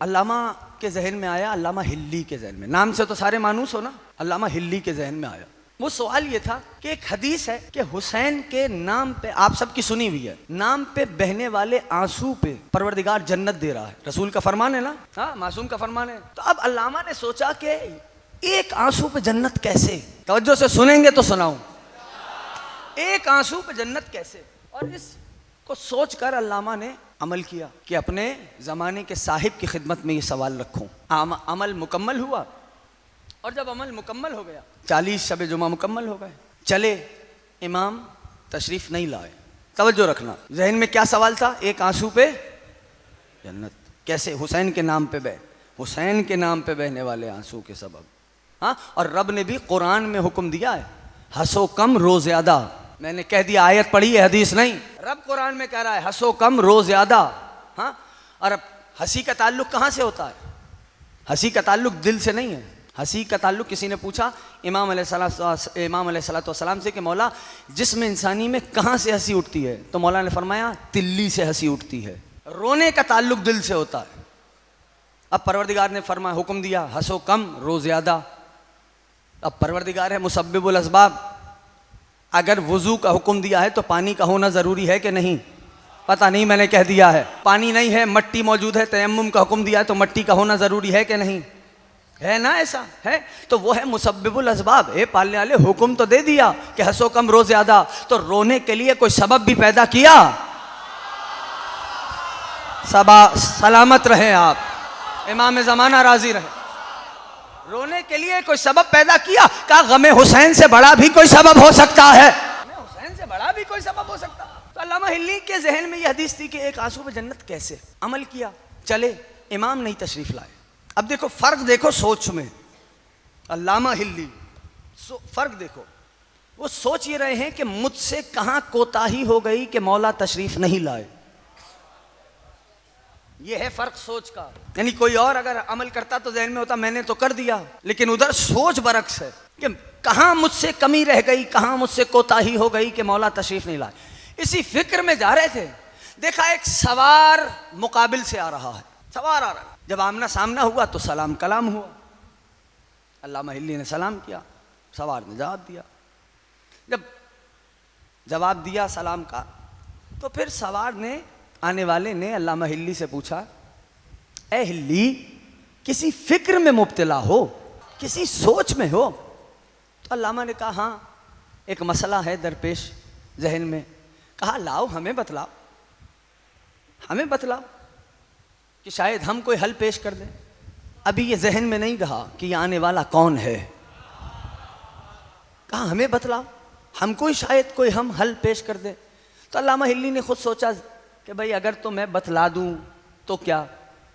अल्लामा के जहन में आया, अल्लामा हिल्ली के जहन में, नाम से तो सारे मानूस हो ना, अल्लामा हिल्ली के जहन में आया। वो सवाल ये था कि एक हदीस है कि हुसैन के नाम पे, आप सबकी सुनी हुई है, नाम पे बहने वाले आंसू पे परवरदिगार जन्नत दे रहा है। रसूल का फरमान है ना, हाँ, मासूम का फरमान है। तो अब अल्लामा ने सोचा कि एक आंसू पे जन्नत कैसे, तवज्जो से सुनेंगे तो सुनाऊं, एक आंसू पे जन्नत कैसे। और इसको सोचकर अल्लामा ने अमल किया कि अपने ज़माने के साहिब की खिदमत में ये सवाल रखूं। अमल मुकम्मल हुआ, और जब अमल मुकम्मल हो गया, 40 शब जुमा मुकम्मल हो गए, चले, इमाम तशरीफ़ नहीं लाए। तवज्जो रखना, जहन में क्या सवाल था, एक आंसू पे जन्नत कैसे, हुसैन के नाम पे बह, हुसैन के नाम पे बहने वाले आंसू के सबब। हाँ, और रब ने भी कुरान में हुक्म दिया है, हंसो कम रो ज़्यादा। मैंने कह दिया आयत पढ़ी है, हदीस नहीं। रब कुरान में कह रहा है हंसो कम रो ज़्यादा। हाँ, और अब हंसी का ताल्लुक कहाँ से होता है? हंसी का ताल्लुक दिल से नहीं है। हंसी का ताल्लुक, किसी ने पूछा इमाम अलैहिस्सलाम से कि मौला जिस्म इंसानी में कहाँ से हंसी उठती है? तो मौला ने फरमाया तिल्ली से हंसी उठती है। रोने का ताल्लुक दिल से होता है। अब परवरदिगार ने फरमाया, हुक्म दिया हंसो कम रो ज़्यादा। अब परवरदिगार है मुसब्बिबुल अस्बाब, अगर वुज़ू का हुक्म दिया है तो पानी का होना ज़रूरी है कि नहीं? पता नहीं, मैंने कह दिया है। पानी नहीं है, मट्टी मौजूद है, तयम्मुम का हुक्म दिया है तो मट्टी का होना ज़रूरी है कि नहीं? है ना, ऐसा है। तो वो है मुसब्बिबुल अस्बाब। ए पालने वाले, हुक्म तो दे दिया कि हंसो कम रो ज़्यादा, तो रोने के लिए कोई सबब भी पैदा किया। सलामत रहे आप, इमाम ज़माना राज़ी रहे। रोने के लिए कोई सबब पैदा किया। कहा गमे हुसैन से बड़ा भी कोई सबब हो सकता है, हुसैन से बड़ा भी कोई सबब हो सकता है। तो अल्लामा हिल्ली के जहन में यह हदीस थी कि एक आंसू पे जन्नत कैसे। अमल किया, चले, इमाम नहीं तशरीफ लाए। अब देखो फर्क, देखो सोच में, अल्लामा हिल्ली फर्क देखो, वो सोच ये रहे हैं कि मुझसे कहां कोताही हो गई कि मौला तशरीफ नहीं लाए। ये है फर्क सोच का। यानी कोई और अगर अमल करता तो जहन में होता मैंने तो कर दिया, लेकिन उधर सोच बरक्स है कि कहां मुझसे कमी रह गई, कहां मुझसे कोताही हो गई कि मौला तशरीफ नहीं लाए। इसी फिक्र में जा रहे थे, देखा एक सवार मुकाबिल से आ रहा है, सवार आ रहा है। जब आमना सामना हुआ तो सलाम कलाम हुआ। अल्लामा हिल्ली ने सलाम किया, सवार ने जवाब दिया। जब जवाब दिया सलाम का, तो फिर सवार ने, आने वाले ने अल्लामा हिल्ली से पूछा, ए हिल्ली, किसी फिक्र में मुब्तला हो, किसी सोच में हो? तो अल्लामा ने कहा हाँ, एक मसला है दरपेश जहन में। कहा लाओ, हमें बतलाओ, हमें बतलाओ कि शायद हम कोई हल पेश कर दें। अभी ये जहन में नहीं रहा कि ये आने वाला कौन है। कहा हमें बतलाओ, हमको ही शायद कोई हम हल पेश कर दें। तो अल्लामा हिल्ली ने खुद सोचा कि भाई अगर तो मैं बतला दूं तो क्या,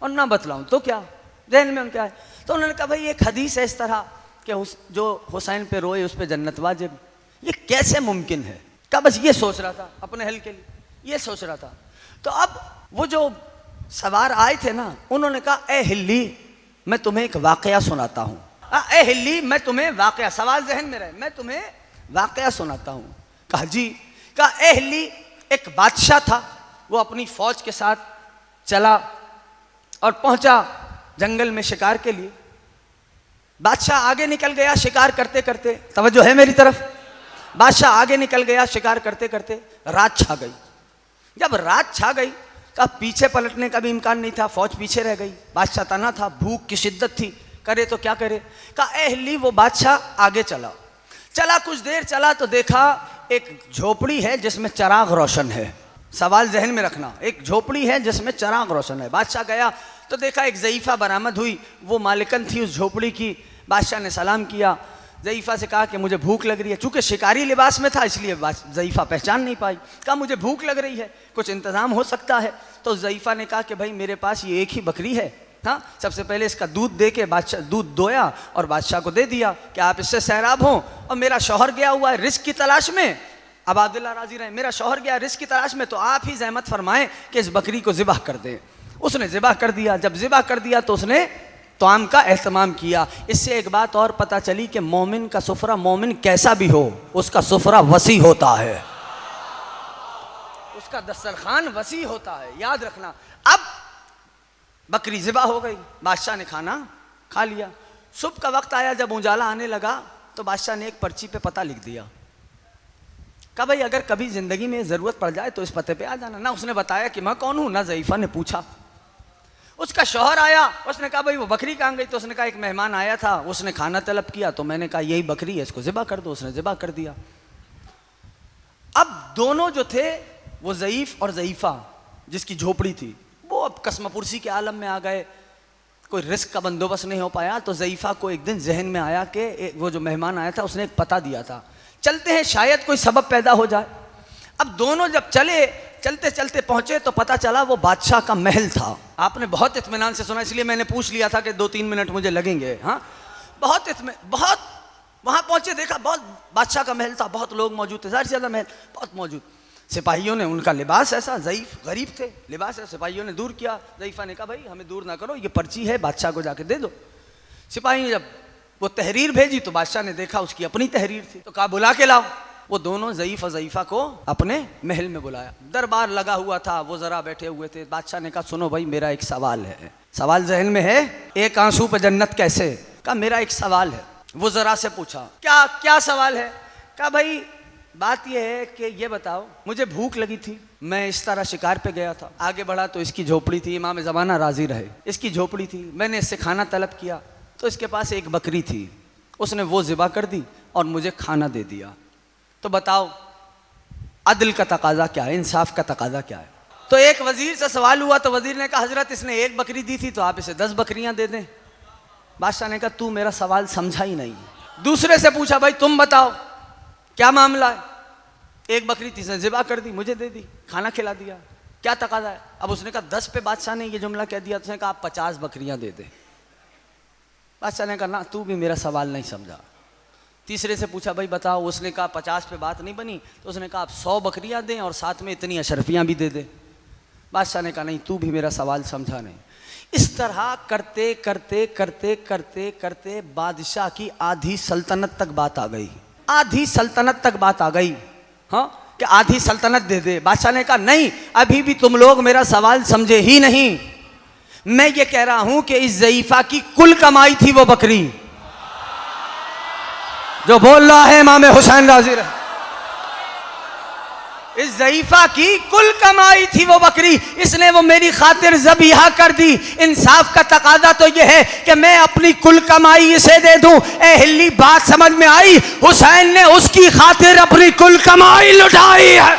और ना बतलाऊं तो क्या, जहन में उनका है। तो उन्होंने कहा भाई एक हदीस है इस तरह कि जो हुसैन पे रोए उस पे जन्नत वाजिब, ये कैसे मुमकिन है? क्या बस ये सोच रहा था अपने हल के लिए, ये सोच रहा था। तो अब वो जो सवार आए थे ना, उन्होंने कहा ए हिल्ली, मैं तुम्हें एक वाकया सुनाता हूँ। ए हिल्ली, मैं तुम्हें वाकया, सवाल जहन में रहे, मैं तुम्हें वाकया सुनाता हूँ। कहा जी। कहा ए हिल्ली, एक बादशाह था, वो अपनी फौज के साथ चला और पहुंचा जंगल में शिकार के लिए। बादशाह आगे निकल गया शिकार करते करते, तवज्जो है मेरी तरफ, बादशाह आगे निकल गया शिकार करते करते, रात छा गई। जब रात छा गई, कहा पीछे पलटने का भी इम्कान नहीं था, फौज पीछे रह गई, बादशाह तना था, भूख की शिद्दत थी, करे तो क्या करे। कहा ए हिल्ली, वो बादशाह आगे चला, कुछ देर चला तो देखा एक झोपड़ी है जिसमें चिराग रोशन है। सवाल जहन में रखना, एक झोपड़ी है जिसमें चिराग रोशन है। बादशाह गया तो देखा एक ज़ईफ़ा बरामद हुई, वो मालिकन थी उस झोपड़ी की। बादशाह ने सलाम किया, ज़ईफ़ा से कहा कि मुझे भूख लग रही है। चूँकि शिकारी लिबास में था इसलिए ज़ईफ़ा पहचान नहीं पाई। कहा मुझे भूख लग रही है, कुछ इंतज़ाम हो सकता है? तो ज़ईफ़ा ने कहा कि भाई मेरे पास ये एक ही बकरी है। हाँ, सबसे पहले इसका दूध दे के बादशाह, दूध दोया और बादशाह को दे दिया कि आप इससे सैराब हों, और मेरा शौहर गया हुआ है रिस्क की तलाश में। अब अब्दुल्ला राजी रहे, मेरा शौहर गया रिस्क की तलाश में, तो आप ही ज़हमत फरमाएं कि इस बकरी को ज़िबाह कर दें। उसने ज़िबाह कर दिया। जब ज़िबाह कर दिया तो उसने तोआम का एहतमाम किया। इससे एक बात और पता चली कि मोमिन का सुफरा, मोमिन कैसा भी हो उसका सुफरा वसी होता है, उसका दस्तरखान वसी होता है, याद रखना। अब बकरी ज़िबा हो गई, बादशाह ने खाना खा लिया। सुबह का वक्त आया, जब उजाला आने लगा तो बादशाह ने एक पर्ची पे पता लिख दिया, कहा भाई अगर कभी ज़िंदगी में ज़रूरत पड़ जाए तो इस पते पे आ जाना। ना उसने बताया कि मैं कौन हूँ, ना ज़ईफ़ा ने पूछा। उसका शौहर आया, उसने कहा भाई वो बकरी कहाँ गई? तो उसने कहा एक मेहमान आया था, उसने खाना तलब किया, तो मैंने कहा यही बकरी है, इसको ज़िबा कर दो। उसने ज़िबा कर दिया। अब दोनों जो थे, वो ज़ईफ़ और ज़ईफ़ा जिसकी झोपड़ी थी, वो अब कसमपुरसी के आलम में आ गए। कोई रिस्क का बंदोबस्त नहीं हो पाया, तो ज़ईफ़ा को एक दिन जहन में आया कि वो जो मेहमान आया था उसने एक पता दिया था, चलते हैं शायद कोई सबब पैदा हो जाए। अब दोनों जब चले, चलते चलते पहुंचे तो पता चला वो बादशाह का महल था। आपने बहुत इत्मीनान से सुना, इसलिए मैंने पूछ लिया था कि 2-3 मिनट मुझे लगेंगे। हाँ, बहुत वहाँ पहुंचे, देखा बहुत बादशाह का महल था, बहुत लोग मौजूद थे, ज़्यादा से ज़्यादा महल बहुत मौजूद। सिपाहियों ने, उनका लिबास ऐसा, ज़ईफ़ गरीब थे, लिबास है, सिपाहियों ने दूर किया। ज़ईफ़ा ने कहा भाई हमें दूर ना करो, ये पर्ची है, बादशाह को जाके दे दो। सिपाही ने जब वो तहरीर भेजी तो बादशाह ने देखा उसकी अपनी तहरीर थी, तो कहा बुला के लाओ। वो दोनों ज़ईफ़ और ज़ईफ़ा को अपने महल में बुलाया। दरबार लगा हुआ था, वो ज़रा बैठे हुए थे। बादशाह ने कहा सुनो भाई, मेरा एक सवाल है। सवाल जहन में है? एक आंसू पे जन्नत कैसे? कहा मेरा एक सवाल है। वो ज़रा से पूछा क्या सवाल है? कहा भाई बात यह है कि ये बताओ, मुझे भूख लगी थी, मैं इस तरह शिकार पे गया था, आगे बढ़ा तो इसकी झोपड़ी थी, इमाम ज़माना राज़ी रहे, इसकी झोपड़ी थी, मैंने इससे खाना तलब किया तो इसके पास एक बकरी थी, उसने वो ज़िबा कर दी और मुझे खाना दे दिया। तो बताओ अदल का तकाजा क्या है, इंसाफ का तकाजा क्या है? तो एक वजीर से सवाल हुआ तो वजीर ने कहा हजरत इसने एक बकरी दी थी तो आप इसे 10 बकरियां दे दें। बादशाह ने कहा तू मेरा सवाल समझा ही नहीं। दूसरे से पूछा भाई तुम बताओ क्या मामला है? एक बकरी थी, इसने ज़िबा कर दी, मुझे दे दी, खाना खिला दिया, क्या तकाजा है? अब उसने कहा 10 पे बादशाह ने ये जुमला कह दिया। तो उसने कहा आप 50 बकरियां दे दे। बादशाह ने कहा ना, तू भी मेरा सवाल नहीं समझा। तीसरे से पूछा भाई बताओ, उसने कहा 50 पे बात नहीं बनी। तो उसने कहा आप 100 बकरियां दें और साथ में इतनी अशरफियां भी दे दे। बादशाह ने कहा नहीं, तू भी मेरा सवाल समझा नहीं। इस तरह करते करते करते करते करते बादशाह की आधी सल्तनत तक बात आ गई, आधी सल्तनत तक बात आ गई। हाँ, कि आधी सल्तनत दे दे। बादशाह ने कहा नहीं, अभी भी तुम लोग मेरा सवाल समझे ही नहीं। मैं ये कह रहा हूं कि इस ज़ईफ़ा की कुल कमाई थी वो बकरी, जो बोल रहा है इमाम हुसैन राज़ी रहे। इस ज़ईफ़ा की कुल कमाई थी वो बकरी, इसने वो मेरी खातिर ज़बीहा कर दी। इंसाफ का तकाजा तो ये है कि मैं अपनी कुल कमाई इसे दे दूं। ए हिल्ली, बात समझ में आई? हुसैन ने उसकी खातिर अपनी कुल कमाई लुटाई है।